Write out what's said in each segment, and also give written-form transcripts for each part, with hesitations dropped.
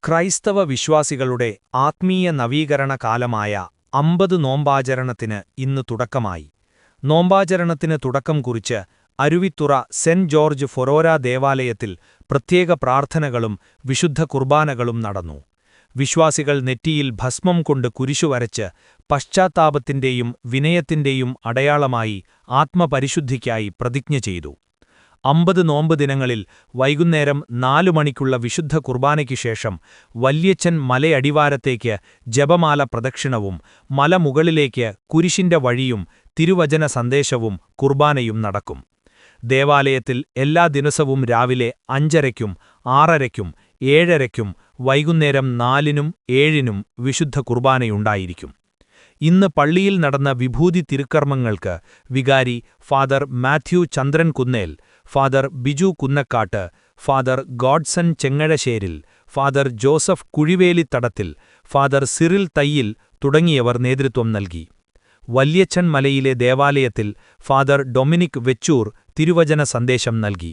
ക്രൈസ്തവ വിശ്വാസികളുടെ ആത്മീയ നവീകരണ കാലമായ 50 നോമ്പാചരണത്തിന് ഇന്ന് തുടക്കമായി. നോമ്പാചരണത്തിന് തുടക്കം കുറിച്ച് അരുവിത്തുറ സെന്റ് ജോർജ് ഫൊറോര ദേവാലയത്തിൽ പ്രത്യേക പ്രാർത്ഥനകളും വിശുദ്ധ കുർബാനകളും നടന്നു. വിശ്വാസികൾ നെറ്റിയിൽ ഭസ്മം കൊണ്ട് കുരിശു വരച്ച് പശ്ചാത്താപത്തിന്റെയും വിനയത്തിന്റെയും അടയാളമായി ആത്മപരിശുദ്ധിക്കായി പ്രതിജ്ഞ ചെയ്തു. 50 നോമ്പ് ദിനങ്ങളിൽ വൈകുന്നേരം 4 മണിക്കുള്ള വിശുദ്ധ കുർബാനയ്ക്കു ശേഷം വല്യച്ചൻ മലയടിവാരത്തേക്ക് ജപമാല പ്രദക്ഷിണവും മലമുകളിലേക്ക് കുരിശിന്റെ വഴിയും തിരുവചന സന്ദേശവും കുർബാനയും നടക്കും. ദേവാലയത്തിൽ എല്ലാ ദിവസവും രാവിലെ 5:30-നും 6:30-നും 7:30-നും വൈകുന്നേരം 4-നും 7-നും വിശുദ്ധ കുർബാനയുണ്ടായിരിക്കും. ഇന്ന് പള്ളിയിൽ നടന്ന വിഭൂതി തിരുക്കർമ്മങ്ങൾക്ക് വികാരി Father Mathew Chandran Kunnel, Father Biju Kunnakkattu, Father Godson Chengazhasseril, Father Joseph Kuzhivelithadathil, Father Cyril Thayyil തുടങ്ങിയവർ നേതൃത്വം നൽകി. വല്യച്ചൻ മലയിലെ ദേവാലയത്തിൽ ഫാദർ ഡൊമിനിക് വെച്ചൂർ തിരുവചന സന്ദേശം നൽകി.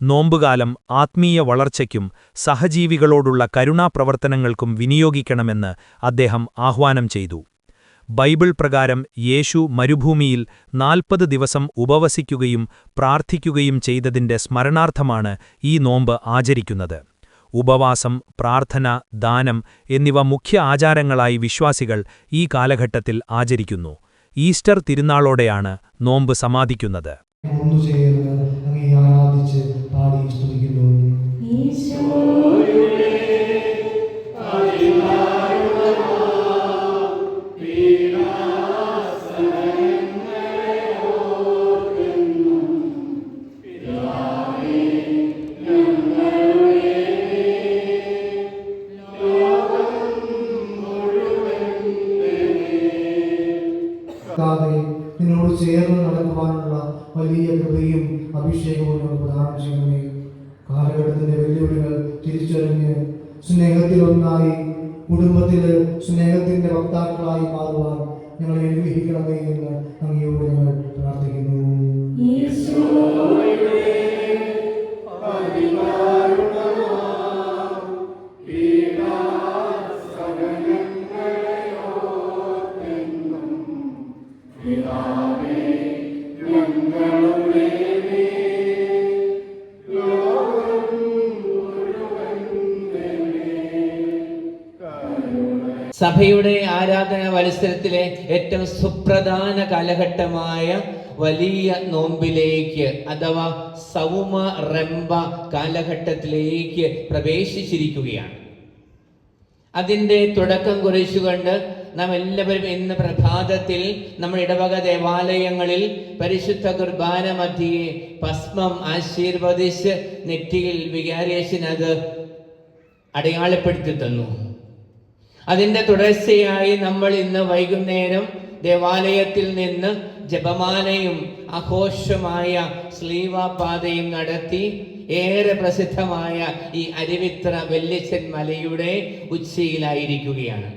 നോമ്പുകാലം ആത്മീയ വളർച്ചയ്ക്കും സഹജീവികളോടുള്ള കരുണാപ്രവർത്തനങ്ങൾക്കും വിനിയോഗിക്കണമെന്ന് അദ്ദേഹം ആഹ്വാനം ചെയ്തു. ബൈബിൾ പ്രകാരം യേശു മരുഭൂമിയിൽ 40 ദിവസം ഉപവസിക്കുകയും പ്രാർത്ഥിക്കുകയും ചെയ്തതിന്റെ സ്മരണാർത്ഥമാണ് ഈ നോമ്പ് ആചരിക്കുന്നത്. ഉപവാസം, പ്രാർത്ഥന, ദാനം എന്നിവ മുഖ്യ ആചാരങ്ങളായി വിശ്വാസികൾ ഈ കാലഘട്ടത്തിൽ ആചരിക്കുന്നു. ഈസ്റ്റർ തിരുനാളോടെയാണ് നോമ്പ് സമാപിക്കുന്നത്. നിന്നോട് ചേർന്ന് നടക്കുവാനുള്ള വലിയ കൃപയും അഭിഷേകവും നമുക്ക് പ്രദാനം ചെയ്യണമേ. കാലഘട്ടത്തിന്റെ വെല്ലുവിളികൾ തിരിച്ചറിഞ്ഞ് സ്നേഹത്തിലൊന്നായി കുടുംബത്തിൽ സ്നേഹത്തിന്റെ വക്താക്കളായി മാറുവാൻ ഞങ്ങളെ അനുഗ്രഹിക്കണമേ എന്ന് അങ്ങയോട് ഞങ്ങൾ പ്രാർത്ഥിക്കുന്നു. സഭയുടെ ആരാധന മത്സരത്തിലെ ഏറ്റവും സുപ്രധാന കാലഘട്ടമായ വലിയ നോമ്പിലേക്ക് അഥവാ സൗമ റംബ കാലഘട്ടത്തിലേക്ക് പ്രവേശിച്ചിരിക്കുകയാണ്. അതിൻ്റെ തുടക്കം കുറിച്ചുകൊണ്ട് നാം എല്ലാവരും ഇന്ന് പ്രഭാതത്തിൽ നമ്മുടെ ഇടവക ദേവാലയങ്ങളിൽ പരിശുദ്ധ കുർബാന മധ്യേ ഭസ്മം ആശീർവദിച്ച് നെറ്റിയിൽ വികാരിയച്ഛനത് അടയാളപ്പെടുത്തി തന്നു. അതിൻ്റെ തുടർച്ചയായി നമ്മൾ ഇന്ന് വൈകുന്നേരം ദേവാലയത്തിൽ നിന്ന് ജപമാലയും ആഘോഷമായ സ്ലീവാപാതയും നടത്തി ഏറെ പ്രസിദ്ധമായ ഈ അരുവിത്ര വല്യച്ചൻ മലയുടെ ഉച്ചയിലായിരിക്കുകയാണ്.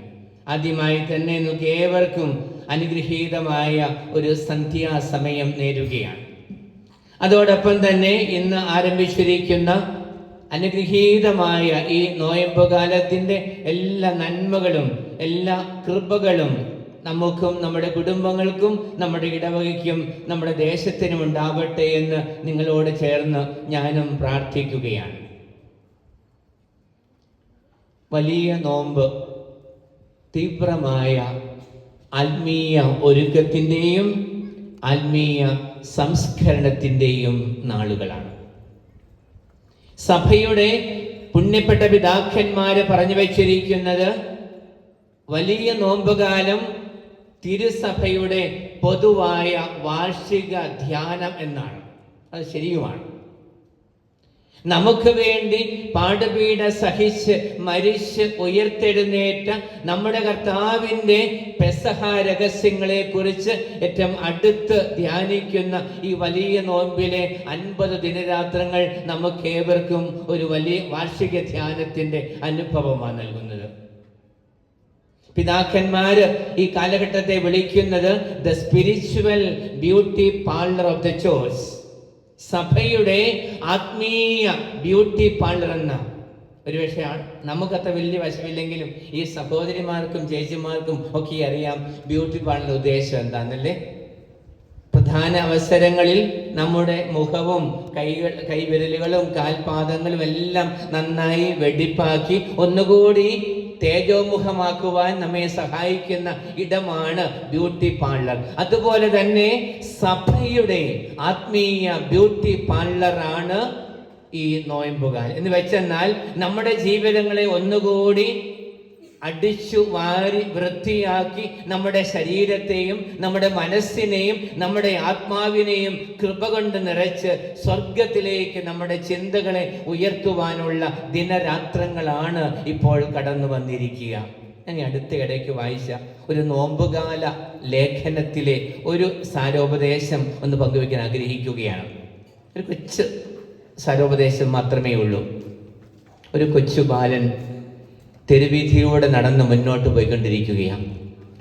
ആദ്യമായി തന്നെ നമുക്ക് ഏവർക്കും അനുഗ്രഹീതമായ ഒരു സന്ധ്യാസമയം നേരുകയാണ്. അതോടൊപ്പം തന്നെ ഇന്ന് ആരംഭിച്ചിരിക്കുന്ന അനുഗ്രഹീതമായ ഈ നോയമ്പുകാലത്തിൻ്റെ എല്ലാ നന്മകളും എല്ലാ കൃപകളും നമുക്കും നമ്മുടെ കുടുംബങ്ങൾക്കും നമ്മുടെ ഇടവകയ്ക്കും നമ്മുടെ ദേശത്തിനും ഉണ്ടാവട്ടെ എന്ന് നിങ്ങളോട് ചേർന്ന് ഞാനും പ്രാർത്ഥിക്കുകയാണ്. വലിയ നോമ്പ് തീവ്രമായ ആത്മീയ ഒരുക്കത്തിൻ്റെയും ആത്മീയ സംസ്കരണത്തിൻ്റെയും നാളുകളാണ്. സഭയുടെ പുണ്യപ്പെട്ട പിതാക്കന്മാര് പറഞ്ഞു വച്ചിരിക്കുന്നത് വലിയ നോമ്പുകാലം തിരുസഭയുടെ പൊതുവായ വാർഷിക ധ്യാനം എന്നാണ്. അത് ശരിയുമാണ്. നമുക്ക് വേണ്ടി പാടുപീഡ സഹിച്ച് മരിച്ച് ഉയർത്തെഴുന്നേറ്റ നമ്മുടെ കർത്താവിൻ്റെ പെസഹ രഹസ്യങ്ങളെ കുറിച്ച് ഏറ്റവും അടുത്ത് ധ്യാനിക്കുന്ന ഈ വലിയ നോമ്പിലെ 50 ദിനരാത്രങ്ങൾ നമുക്കേവർക്കും ഒരു വലിയ വാർഷിക ധ്യാനത്തിന്റെ അനുഭവമാണ് നൽകുന്നത്. പിതാക്കന്മാര് ഈ കാലഘട്ടത്തെ വിളിക്കുന്നത് the spiritual beauty parlour of the church, സഭയുടെ ആത്മീയ ബ്യൂട്ടി പാർലർ എന്ന ഒരുപക്ഷെ നമുക്കത്ര വലിയ വശമില്ലെങ്കിലും ഈ സഹോദരിമാർക്കും ചേച്ചിമാർക്കും ഒക്കെ അറിയാം ബ്യൂട്ടി പാർലറിന്റെ ഉദ്ദേശം എന്താണെന്നല്ലേ. പ്രധാന അവസരങ്ങളിൽ നമ്മുടെ മുഖവും കൈവിരലുകളും കാൽപാദങ്ങളും എല്ലാം നന്നായി വെടിപ്പാക്കി ഒന്നുകൂടി തേജോമുഖമാക്കുവാൻ നമ്മെ സഹായിക്കുന്ന ഇടമാണ് ബ്യൂട്ടി പാർലർ. അതുപോലെ തന്നെ സഭയുടെ ആത്മീയ ബ്യൂട്ടി പാർലറാണ് ഈ നോയമ്പുകാലം എന്ന് വെച്ചെന്നാൽ നമ്മുടെ ജീവിതങ്ങളെ ഒന്നുകൂടി അടിച്ചു വാരി വൃത്തിയാക്കി നമ്മുടെ ശരീരത്തെയും നമ്മുടെ മനസ്സിനെയും നമ്മുടെ ആത്മാവിനെയും കൃപ കൊണ്ട് നിറച്ച് സ്വർഗത്തിലേക്ക് നമ്മുടെ ചിന്തകളെ ഉയർത്തുവാനുള്ള ദിനരാത്രങ്ങളാണ് ഇപ്പോൾ കടന്നു വന്നിരിക്കുക. ഞാൻ അടുത്ത ഇടയ്ക്ക് വായിച്ച ഒരു നോമ്പുകാല ലേഖനത്തിലെ ഒരു സാരോപദേശം ഒന്ന് പങ്കുവയ്ക്കാൻ ആഗ്രഹിക്കുകയാണ്. ഒരു കൊച്ചു സാരോപദേശം മാത്രമേ ഉള്ളൂ. ഒരു കൊച്ചു ബാലൻ തെരുവീഥിയിലൂടെ നടന്ന് മുന്നോട്ട് പോയിക്കൊണ്ടിരിക്കുകയാണ്.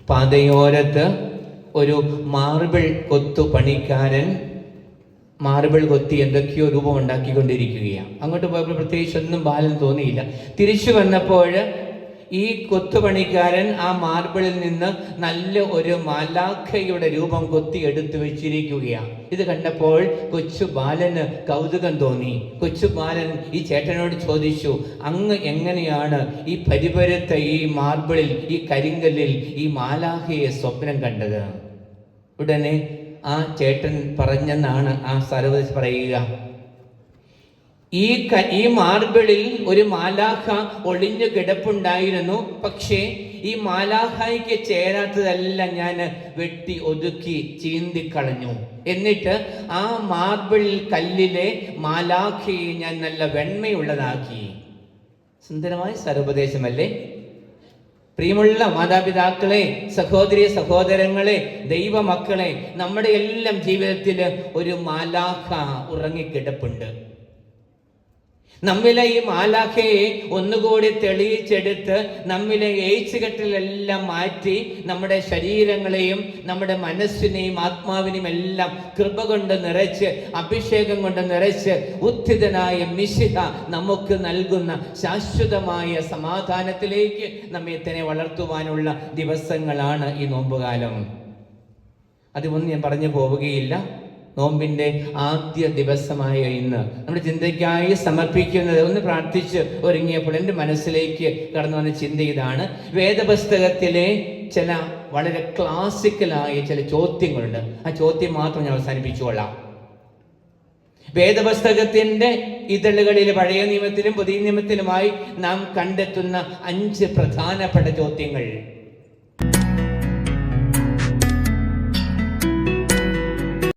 പാതയോരത്ത് ഒരു മാർബിൾ കൊത്തു പണിക്കാരൻ മാർബിൾ കൊത്തി എന്തൊക്കെയോ രൂപം ഉണ്ടാക്കിക്കൊണ്ടിരിക്കുകയാണ്. അങ്ങോട്ട് പോയപ്പോൾ പ്രത്യേകിച്ച് ഒന്നും ബാലൻ തോന്നിയില്ല. തിരിച്ചു വന്നപ്പോൾ ഈ കൊത്തുപണിക്കാരൻ ആ മാർബിളിൽ നിന്ന് നല്ല ഒരു മാലാഖയുടെ രൂപം കൊത്തി എടുത്തു വെച്ചിരിക്കുകയാണ്. ഇത് കണ്ടപ്പോൾ കൊച്ചു ബാലന് കൗതുകം തോന്നി. കൊച്ചു ബാലൻ ഈ ചേട്ടനോട് ചോദിച്ചു, അങ്ങ് എങ്ങനെയാണ് ഈ പരിപരുത്ത ഈ മാർബിളിൽ ഈ കരിങ്കല്ലിൽ ഈ മാലാഖയെ സ്വപ്നം കണ്ടത്? ഉടനെ ആ ചേട്ടൻ പറഞ്ഞെന്നാണ് ആ സർവ്വ പറയുക, ഈ മാർബിളിൽ ഒരു മാലാഖ ഒളിഞ്ഞു കിടപ്പുണ്ടായിരുന്നു. പക്ഷേ ഈ മാലാഖയ്ക്ക് ചേരാത്തതെല്ലാം ഞാൻ വെട്ടി ഒതുക്കി ചീന്തിക്കളഞ്ഞു. എന്നിട്ട് ആ മാർബിൾ കല്ലിലെ മാലാഖയെ ഞാൻ നല്ല വെണ്മയുള്ളതാക്കി. സുന്ദരമായ സർവ്വോപദേശമല്ലേ? പ്രിയമുള്ള മാതാപിതാക്കളെ, സഹോദരി സഹോദരങ്ങളെ, ദൈവമക്കളെ, നമ്മുടെ എല്ലാം ജീവിതത്തിൽ ഒരു മാലാഖ ഉറങ്ങിക്കിടപ്പുണ്ട്. നമ്മിലെ ഈ മാലാഖയെ ഒന്നുകൂടി തെളിയിച്ചെടുത്ത് നമ്മിലെ എഴുച്ചുകെട്ടിലെല്ലാം മാറ്റി നമ്മുടെ ശരീരങ്ങളെയും നമ്മുടെ മനസ്സിനെയും ആത്മാവിനെയും എല്ലാം കൃപ കൊണ്ട് നിറച്ച് അഭിഷേകം കൊണ്ട് നിറച്ച് ഉത്ഥിതനായ മിശിഹ നമുക്ക് നൽകുന്ന ശാശ്വതമായ സമാധാനത്തിലേക്ക് നമ്മെ തന്നെ വളർത്തുവാനുള്ള ദിവസങ്ങളാണ് ഈ നോമ്പുകാലം. അതുമൊന്നും ഞാൻ പറഞ്ഞു പോവുകയില്ല. നോമ്പിന്റെ ആദ്യ ദിവസമായ ഇന്ന് നമ്മുടെ ചിന്തയ്ക്കായി സമർപ്പിക്കുന്നത് ഒന്ന് പ്രാർത്ഥിച്ച് ഒരുങ്ങിയപ്പോൾ എൻ്റെ മനസ്സിലേക്ക് കടന്നു വന്ന ചിന്ത ഇതാണ്. വേദപുസ്തകത്തിലെ ചില വളരെ ക്ലാസിക്കലായ ചില ചോദ്യങ്ങളുണ്ട്. ആ ചോദ്യം മാത്രം ഞാൻ അവസാനിപ്പിച്ചുകൊള്ളാം. വേദപുസ്തകത്തിന്റെ ഇതളുകളിൽ പഴയ നിയമത്തിലും പുതിയ നിയമത്തിലുമായി നാം കണ്ടെത്തുന്ന 5 പ്രധാനപ്പെട്ട ചോദ്യങ്ങൾ.